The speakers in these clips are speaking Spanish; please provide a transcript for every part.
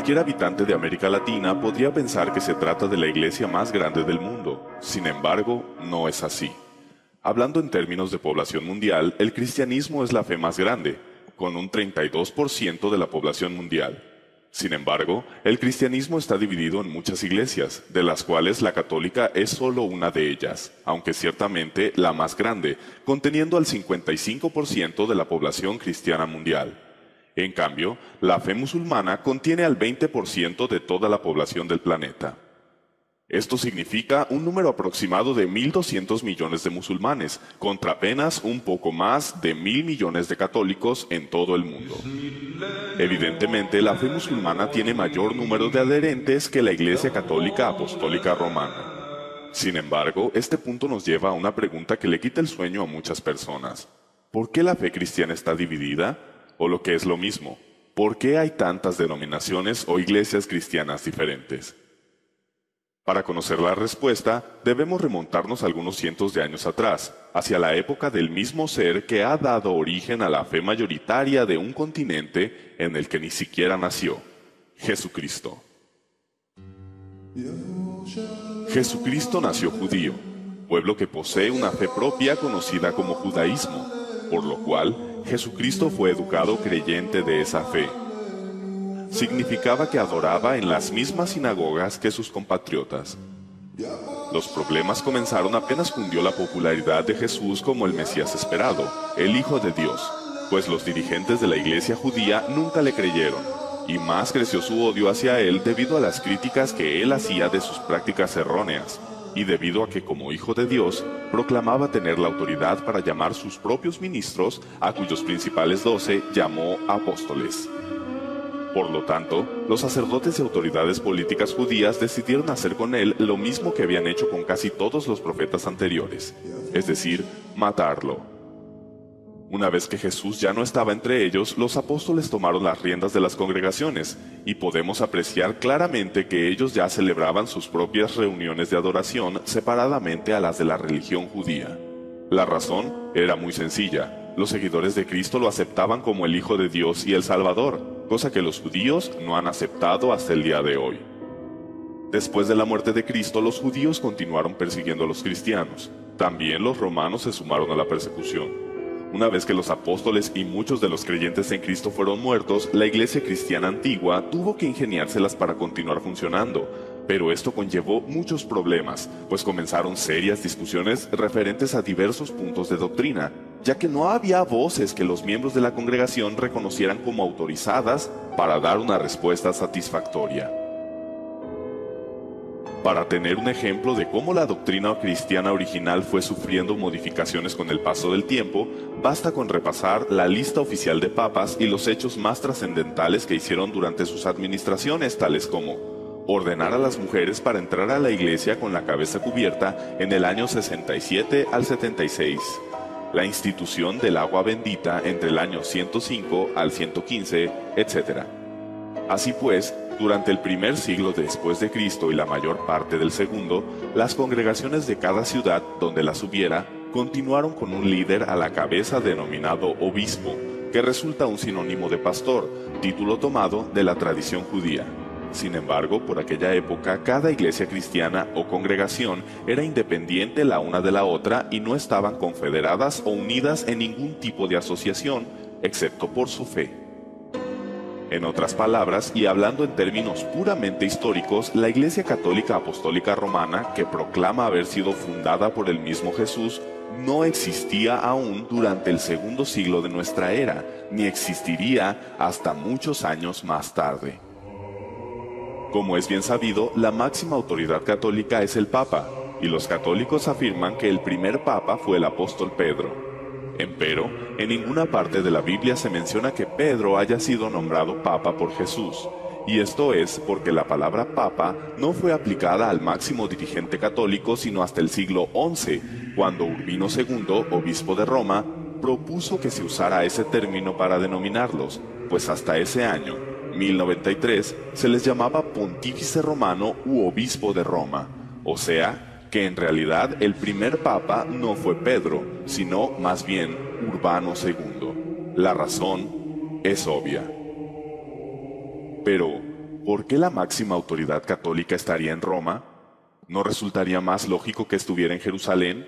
Cualquier habitante de América Latina podría pensar que se trata de la iglesia más grande del mundo. Sin embargo, no es así. Hablando en términos de población mundial, el cristianismo es la fe más grande, con un 32% de la población mundial. Sin embargo, el cristianismo está dividido en muchas iglesias, de las cuales la católica es solo una de ellas, aunque ciertamente la más grande, conteniendo al 55% de la población cristiana mundial. En cambio, la fe musulmana contiene al 20% de toda la población del planeta. Esto significa un número aproximado de 1.200 millones de musulmanes, contra apenas un poco más de 1.000 millones de católicos en todo el mundo. Evidentemente, la fe musulmana tiene mayor número de adherentes que la Iglesia Católica Apostólica Romana. Sin embargo, este punto nos lleva a una pregunta que le quita el sueño a muchas personas. ¿Por qué la fe cristiana está dividida? O lo que es lo mismo, ¿por qué hay tantas denominaciones o iglesias cristianas diferentes? Para conocer la respuesta, debemos remontarnos algunos cientos de años atrás, hacia la época del mismo ser que ha dado origen a la fe mayoritaria de un continente en el que ni siquiera nació, Jesucristo. Jesucristo nació judío, pueblo que posee una fe propia conocida como judaísmo, por lo cual Jesucristo fue educado creyente de esa fe. Significaba que adoraba en las mismas sinagogas que sus compatriotas. Los problemas comenzaron apenas cundió la popularidad de Jesús como el Mesías esperado, el Hijo de Dios, pues los dirigentes de la iglesia judía nunca le creyeron, y más creció su odio hacia él debido a las críticas que él hacía de sus prácticas erróneas, y debido a que como Hijo de Dios proclamaba tener la autoridad para llamar sus propios ministros, a cuyos principales 12 llamó apóstoles. Por lo tanto, los sacerdotes y autoridades políticas judías decidieron hacer con él lo mismo que habían hecho con casi todos los profetas anteriores, es decir, matarlo. Una vez que Jesús ya no estaba entre ellos, los apóstoles tomaron las riendas de las congregaciones, y podemos apreciar claramente que ellos ya celebraban sus propias reuniones de adoración separadamente a las de la religión judía. La razón era muy sencilla. Los seguidores de Cristo lo aceptaban como el Hijo de Dios y el Salvador, cosa que los judíos no han aceptado hasta el día de hoy. Después de la muerte de Cristo, los judíos continuaron persiguiendo a los cristianos. También los romanos se sumaron a la persecución. Una vez que los apóstoles y muchos de los creyentes en Cristo fueron muertos, la iglesia cristiana antigua tuvo que ingeniárselas para continuar funcionando. Pero esto conllevó muchos problemas, pues comenzaron serias discusiones referentes a diversos puntos de doctrina, ya que no había voces que los miembros de la congregación reconocieran como autorizadas para dar una respuesta satisfactoria. Para tener un ejemplo de cómo la doctrina cristiana original fue sufriendo modificaciones con el paso del tiempo, basta con repasar la lista oficial de papas y los hechos más trascendentales que hicieron durante sus administraciones, tales como ordenar a las mujeres para entrar a la iglesia con la cabeza cubierta en el año 67 al 76, la institución del agua bendita entre el año 105 al 115, etc. Así pues, durante el primer siglo después de Cristo y la mayor parte del segundo, las congregaciones de cada ciudad donde las hubiera continuaron con un líder a la cabeza denominado obispo, que resulta un sinónimo de pastor, título tomado de la tradición judía. Sin embargo, por aquella época, cada iglesia cristiana o congregación era independiente la una de la otra y no estaban confederadas o unidas en ningún tipo de asociación, excepto por su fe. En otras palabras, y hablando en términos puramente históricos, la Iglesia Católica Apostólica Romana, que proclama haber sido fundada por el mismo Jesús, no existía aún durante el segundo siglo de nuestra era, ni existiría hasta muchos años más tarde. Como es bien sabido, la máxima autoridad católica es el Papa, y los católicos afirman que el primer Papa fue el apóstol Pedro. Empero, en ninguna parte de la Biblia se menciona que Pedro haya sido nombrado Papa por Jesús, y esto es porque la palabra Papa no fue aplicada al máximo dirigente católico sino hasta el siglo XI, cuando Urbino II, obispo de Roma, propuso que se usara ese término para denominarlos, pues hasta ese año, 1093, se les llamaba Pontífice Romano u Obispo de Roma, o sea, que en realidad el primer papa no fue Pedro, sino más bien Urbano II. La razón es obvia. Pero, ¿por qué la máxima autoridad católica estaría en Roma? ¿No resultaría más lógico que estuviera en Jerusalén?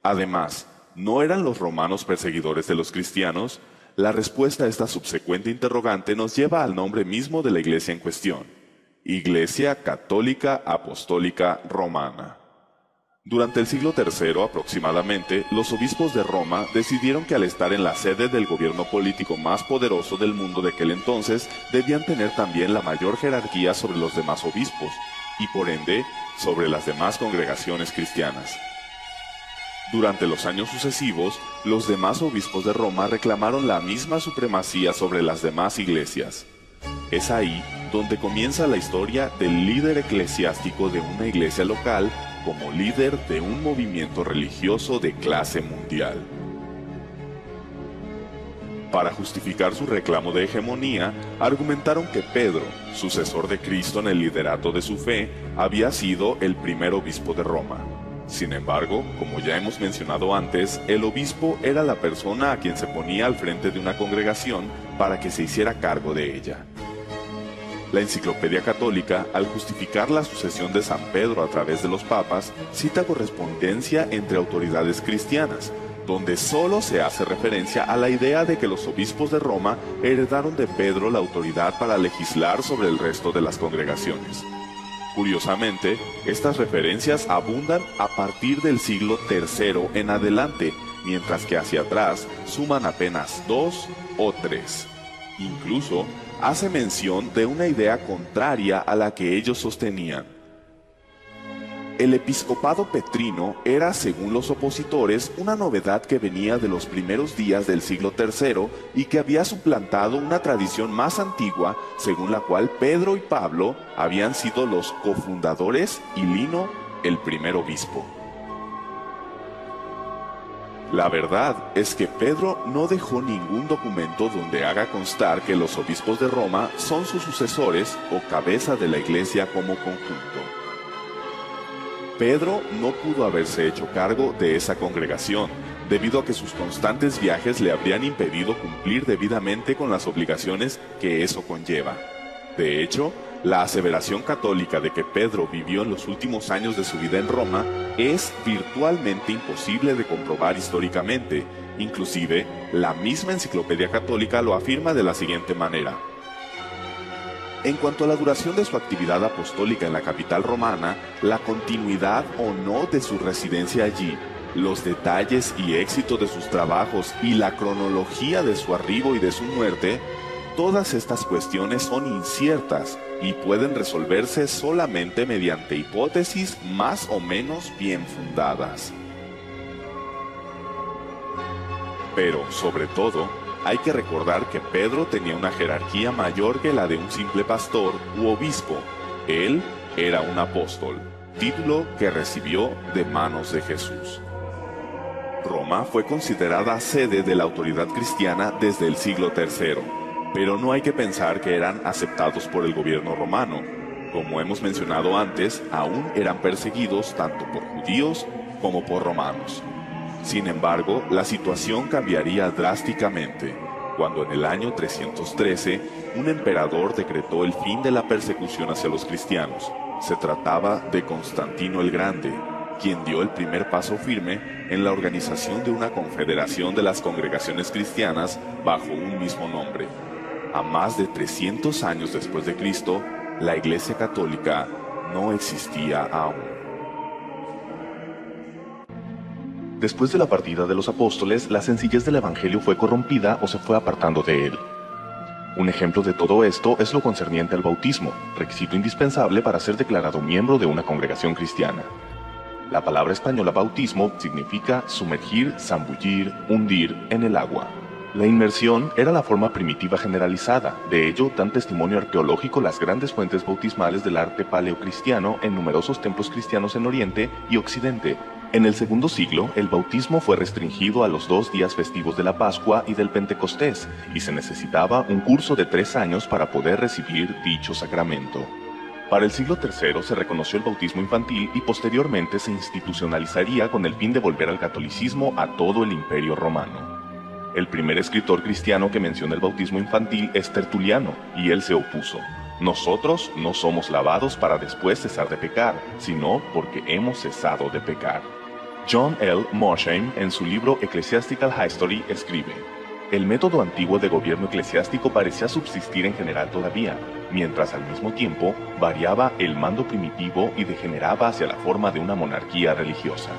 Además, ¿no eran los romanos perseguidores de los cristianos? La respuesta a esta subsecuente interrogante nos lleva al nombre mismo de la iglesia en cuestión: Iglesia Católica Apostólica Romana. Durante el siglo III aproximadamente, los obispos de Roma decidieron que al estar en la sede del gobierno político más poderoso del mundo de aquel entonces, debían tener también la mayor jerarquía sobre los demás obispos, y por ende, sobre las demás congregaciones cristianas. Durante los años sucesivos, los demás obispos de Roma reclamaron la misma supremacía sobre las demás iglesias. Es ahí donde comienza la historia del líder eclesiástico de una iglesia local como líder de un movimiento religioso de clase mundial. Para justificar su reclamo de hegemonía, argumentaron que Pedro, sucesor de Cristo en el liderato de su fe, había sido el primer obispo de Roma. Sin embargo, como ya hemos mencionado antes, el obispo era la persona a quien se ponía al frente de una congregación para que se hiciera cargo de ella. La Enciclopedia Católica, al justificar la sucesión de San Pedro a través de los papas, cita correspondencia entre autoridades cristianas, donde solo se hace referencia a la idea de que los obispos de Roma heredaron de Pedro la autoridad para legislar sobre el resto de las congregaciones. Curiosamente, estas referencias abundan a partir del siglo III en adelante, mientras que hacia atrás suman apenas 2 o 3. Incluso, hace mención de una idea contraria a la que ellos sostenían. El episcopado petrino era, según los opositores, una novedad que venía de los primeros días del siglo III y que había suplantado una tradición más antigua, según la cual Pedro y Pablo habían sido los cofundadores y Lino el primer obispo. La verdad es que Pedro no dejó ningún documento donde haga constar que los obispos de Roma son sus sucesores o cabeza de la iglesia como conjunto. Pedro no pudo haberse hecho cargo de esa congregación, debido a que sus constantes viajes le habrían impedido cumplir debidamente con las obligaciones que eso conlleva. De hecho, la aseveración católica de que Pedro vivió en los últimos años de su vida en Roma es virtualmente imposible de comprobar históricamente. Inclusive, la misma Enciclopedia Católica lo afirma de la siguiente manera. En cuanto a la duración de su actividad apostólica en la capital romana, la continuidad o no de su residencia allí, los detalles y éxito de sus trabajos y la cronología de su arribo y de su muerte, todas estas cuestiones son inciertas y pueden resolverse solamente mediante hipótesis más o menos bien fundadas. Pero, sobre todo, hay que recordar que Pedro tenía una jerarquía mayor que la de un simple pastor u obispo. Él era un apóstol, título que recibió de manos de Jesús. Roma fue considerada sede de la autoridad cristiana desde el siglo III, pero no hay que pensar que eran aceptados por el gobierno romano. Como hemos mencionado antes, aún eran perseguidos tanto por judíos como por romanos. Sin embargo, la situación cambiaría drásticamente, cuando en el año 313 un emperador decretó el fin de la persecución hacia los cristianos. Se trataba de Constantino el Grande, quien dio el primer paso firme en la organización de una confederación de las congregaciones cristianas bajo un mismo nombre. A más de 300 años después de Cristo, la Iglesia Católica no existía aún. Después de la partida de los apóstoles, la sencillez del evangelio fue corrompida o se fue apartando de él. Un ejemplo de todo esto es lo concerniente al bautismo, requisito indispensable para ser declarado miembro de una congregación cristiana. La palabra española bautismo significa sumergir, zambullir, hundir en el agua. La inmersión era la forma primitiva generalizada, de ello dan testimonio arqueológico las grandes fuentes bautismales del arte paleocristiano en numerosos templos cristianos en Oriente y Occidente. En el segundo siglo, el bautismo fue restringido a los 2 días festivos de la Pascua y del Pentecostés, y se necesitaba un curso de 3 años para poder recibir dicho sacramento. Para el siglo III se reconoció el bautismo infantil y posteriormente se institucionalizaría con el fin de volver al catolicismo a todo el Imperio Romano. El primer escritor cristiano que menciona el bautismo infantil es Tertuliano, y él se opuso. Nosotros no somos lavados para después cesar de pecar, sino porque hemos cesado de pecar. John L. Mosheim, en su libro Ecclesiastical History, escribe: el método antiguo de gobierno eclesiástico parecía subsistir en general todavía, mientras al mismo tiempo variaba el mando primitivo y degeneraba hacia la forma de una monarquía religiosa.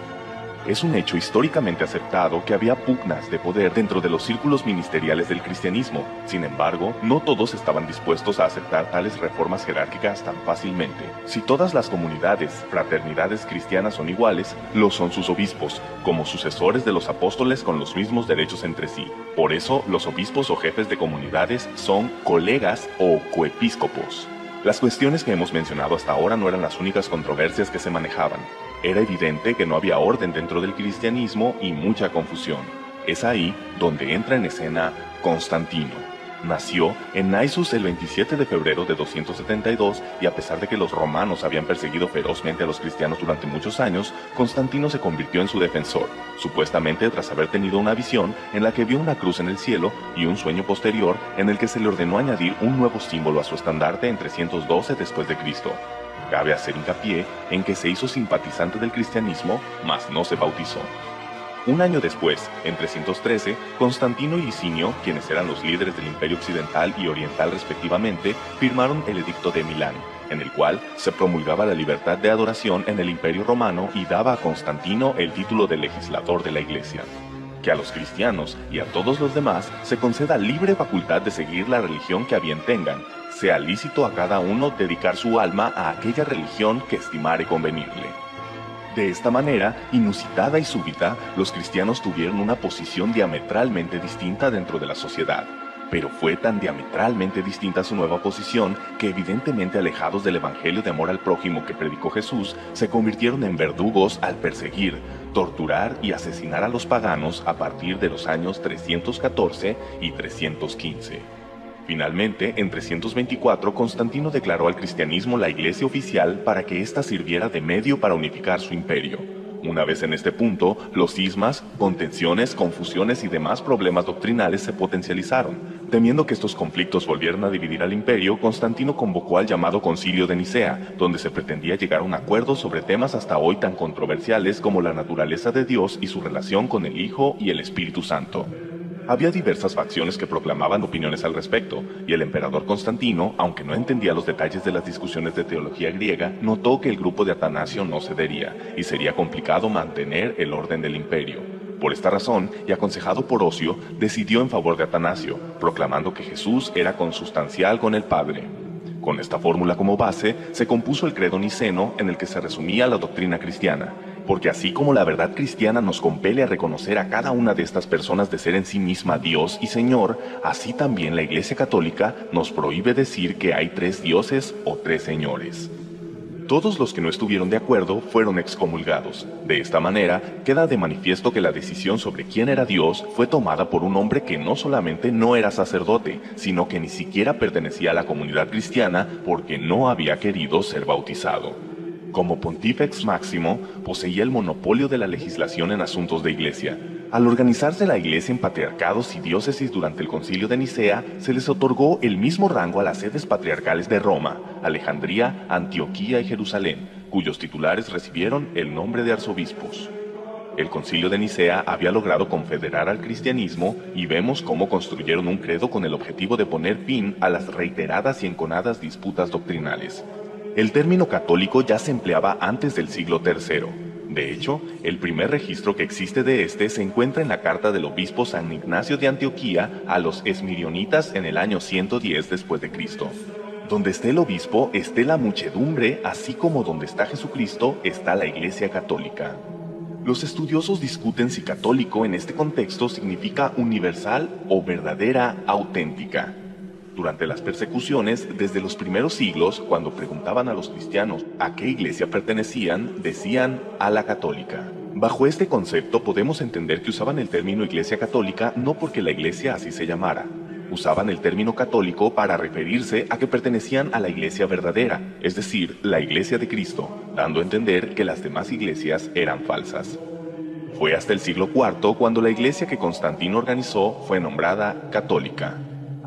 Es un hecho históricamente aceptado que había pugnas de poder dentro de los círculos ministeriales del cristianismo. Sin embargo, no todos estaban dispuestos a aceptar tales reformas jerárquicas tan fácilmente. Si todas las comunidades, fraternidades cristianas son iguales, lo son sus obispos, como sucesores de los apóstoles con los mismos derechos entre sí. Por eso, los obispos o jefes de comunidades son colegas o coepiscopos. Las cuestiones que hemos mencionado hasta ahora no eran las únicas controversias que se manejaban. Era evidente que no había orden dentro del cristianismo y mucha confusión. Es ahí donde entra en escena Constantino. Nació en Naissus el 27 de febrero de 272 y a pesar de que los romanos habían perseguido ferozmente a los cristianos durante muchos años, Constantino se convirtió en su defensor, supuestamente tras haber tenido una visión en la que vio una cruz en el cielo y un sueño posterior en el que se le ordenó añadir un nuevo símbolo a su estandarte en 312 después de Cristo. Cabe hacer hincapié en que se hizo simpatizante del cristianismo, mas no se bautizó. Un año después, en 313, Constantino y Licinio, quienes eran los líderes del Imperio Occidental y Oriental respectivamente, firmaron el Edicto de Milán, en el cual se promulgaba la libertad de adoración en el Imperio Romano y daba a Constantino el título de legislador de la Iglesia. Que a los cristianos y a todos los demás se conceda libre facultad de seguir la religión que a bien tengan, sea lícito a cada uno dedicar su alma a aquella religión que estimare convenirle. De esta manera, inusitada y súbita, los cristianos tuvieron una posición diametralmente distinta dentro de la sociedad. Pero fue tan diametralmente distinta su nueva posición que evidentemente alejados del evangelio de amor al prójimo que predicó Jesús, se convirtieron en verdugos al perseguir, torturar y asesinar a los paganos a partir de los años 314 y 315. Finalmente, en 324, Constantino declaró al cristianismo la iglesia oficial para que ésta sirviera de medio para unificar su imperio. Una vez en este punto, los cismas, contenciones, confusiones y demás problemas doctrinales se potencializaron. Temiendo que estos conflictos volvieran a dividir al imperio, Constantino convocó al llamado Concilio de Nicea, donde se pretendía llegar a un acuerdo sobre temas hasta hoy tan controversiales como la naturaleza de Dios y su relación con el Hijo y el Espíritu Santo. Había diversas facciones que proclamaban opiniones al respecto, y el emperador Constantino, aunque no entendía los detalles de las discusiones de teología griega, notó que el grupo de Atanasio no cedería, y sería complicado mantener el orden del imperio. Por esta razón, y aconsejado por Ocio, decidió en favor de Atanasio, proclamando que Jesús era consustancial con el Padre. Con esta fórmula como base, se compuso el credo niceno en el que se resumía la doctrina cristiana, porque así como la verdad cristiana nos compele a reconocer a cada una de estas personas de ser en sí misma Dios y Señor, así también la Iglesia Católica nos prohíbe decir que hay tres dioses o tres señores. Todos los que no estuvieron de acuerdo fueron excomulgados. De esta manera, queda de manifiesto que la decisión sobre quién era Dios fue tomada por un hombre que no solamente no era sacerdote, sino que ni siquiera pertenecía a la comunidad cristiana porque no había querido ser bautizado. Como Pontífex Máximo, poseía el monopolio de la legislación en asuntos de iglesia. Al organizarse la iglesia en patriarcados y diócesis durante el Concilio de Nicea, se les otorgó el mismo rango a las sedes patriarcales de Roma, Alejandría, Antioquía y Jerusalén, cuyos titulares recibieron el nombre de arzobispos. El Concilio de Nicea había logrado confederar al cristianismo y vemos cómo construyeron un credo con el objetivo de poner fin a las reiteradas y enconadas disputas doctrinales. El término católico ya se empleaba antes del siglo III. De hecho, el primer registro que existe de este se encuentra en la carta del obispo San Ignacio de Antioquía a los esmirionitas en el año 110 después de Cristo. Donde esté el obispo, esté la muchedumbre, así como donde está Jesucristo, está la Iglesia Católica. Los estudiosos discuten si católico en este contexto significa universal o verdadera, auténtica. Durante las persecuciones, desde los primeros siglos, cuando preguntaban a los cristianos a qué iglesia pertenecían, decían a la católica. Bajo este concepto podemos entender que usaban el término iglesia católica no porque la iglesia así se llamara. Usaban el término católico para referirse a que pertenecían a la iglesia verdadera, es decir, la iglesia de Cristo, dando a entender que las demás iglesias eran falsas. Fue hasta el siglo IV cuando la iglesia que Constantino organizó fue nombrada católica.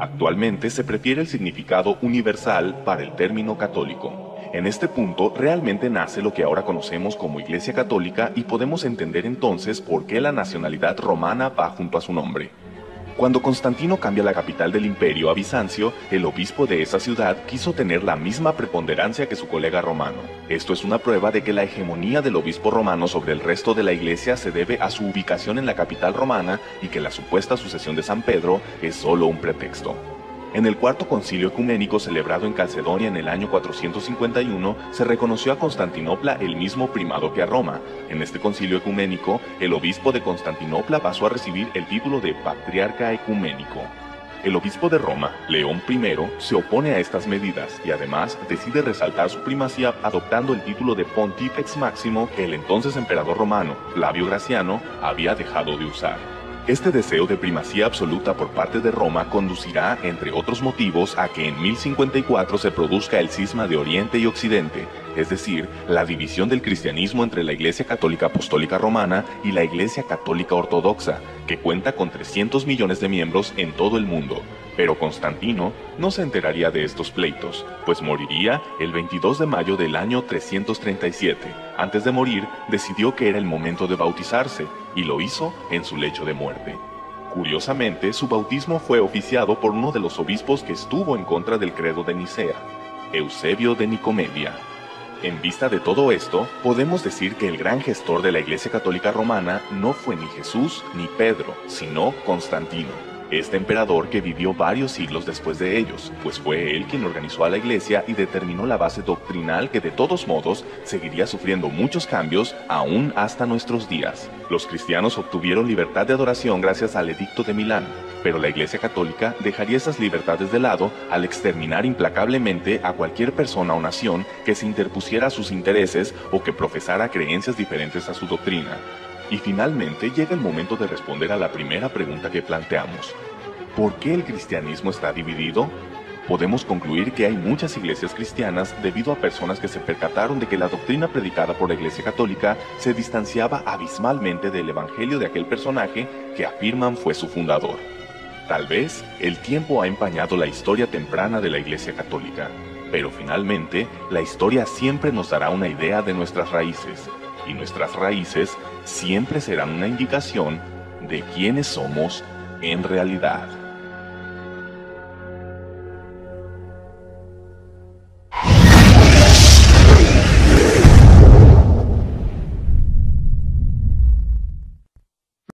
Actualmente se prefiere el significado universal para el término católico. En este punto realmente nace lo que ahora conocemos como Iglesia Católica y podemos entender entonces por qué la nacionalidad romana va junto a su nombre. Cuando Constantino cambia la capital del imperio a Bizancio, el obispo de esa ciudad quiso tener la misma preponderancia que su colega romano. Esto es una prueba de que la hegemonía del obispo romano sobre el resto de la iglesia se debe a su ubicación en la capital romana y que la supuesta sucesión de San Pedro es solo un pretexto. En el Cuarto Concilio Ecuménico celebrado en Calcedonia en el año 451, se reconoció a Constantinopla el mismo primado que a Roma. En este concilio ecuménico, el obispo de Constantinopla pasó a recibir el título de Patriarca Ecuménico. El obispo de Roma, León I, se opone a estas medidas y además decide resaltar su primacía adoptando el título de Pontifex Máximo que el entonces emperador romano, Flavio Graciano, había dejado de usar. Este deseo de primacía absoluta por parte de Roma conducirá, entre otros motivos, a que en 1054 se produzca el cisma de Oriente y Occidente, es decir, la división del cristianismo entre la Iglesia Católica Apostólica Romana y la Iglesia Católica Ortodoxa, que cuenta con 300 millones de miembros en todo el mundo. Pero Constantino no se enteraría de estos pleitos, pues moriría el 22 de mayo del año 337. Antes de morir, decidió que era el momento de bautizarse, y lo hizo en su lecho de muerte. Curiosamente, su bautismo fue oficiado por uno de los obispos que estuvo en contra del credo de Nicea, Eusebio de Nicomedia. En vista de todo esto, podemos decir que el gran gestor de la Iglesia Católica Romana no fue ni Jesús ni Pedro, sino Constantino. Este emperador que vivió varios siglos después de ellos, pues fue él quien organizó a la iglesia y determinó la base doctrinal que de todos modos seguiría sufriendo muchos cambios aún hasta nuestros días. Los cristianos obtuvieron libertad de adoración gracias al Edicto de Milán, pero la Iglesia Católica dejaría esas libertades de lado al exterminar implacablemente a cualquier persona o nación que se interpusiera a sus intereses o que profesara creencias diferentes a su doctrina. Y finalmente llega el momento de responder a la primera pregunta que planteamos. ¿Por qué el cristianismo está dividido? Podemos concluir que hay muchas iglesias cristianas debido a personas que se percataron de que la doctrina predicada por la Iglesia Católica se distanciaba abismalmente del evangelio de aquel personaje que afirman fue su fundador. Tal vez el tiempo ha empañado la historia temprana de la Iglesia Católica, pero finalmente la historia siempre nos dará una idea de nuestras raíces, y nuestras raíces siempre serán una indicación de quiénes somos en realidad.